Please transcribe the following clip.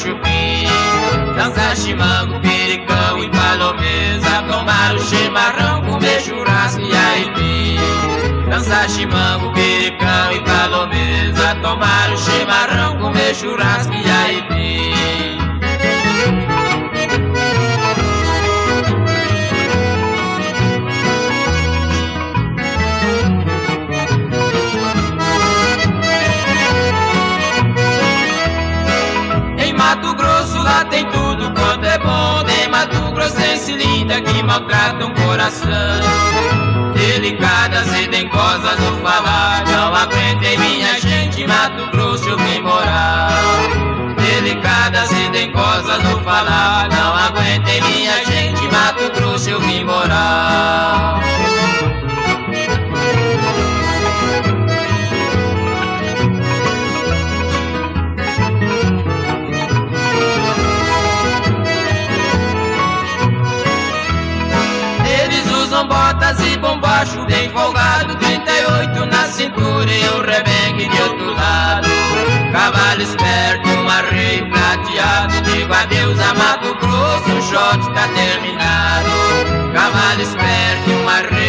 chupim. Dançar chimango, pericão e palomesa, tomar o chimarrão, comer churrasco e aipim. Dançar chimango, pericão e palomesa, tomar o chimarrão, comer churrasco e aipim. Mato Grosso lá tem tudo quanto é bom. Tem Mato Grossense linda que maltrata um coração. Delicadas e dencosas no falar, não aguentei minha gente, Mato Grosso eu vim morar. Delicadas e dencosas no falar, não aguentei minha gente, Mato Grosso eu vim morar. Botas e bombacho bem folgado, 38 na cintura e um rebengue de outro lado. Cavalo esperto, um arreio prateado, digo adeus a Mato Grosso, o shot tá terminado. Cavalo esperto, um arreio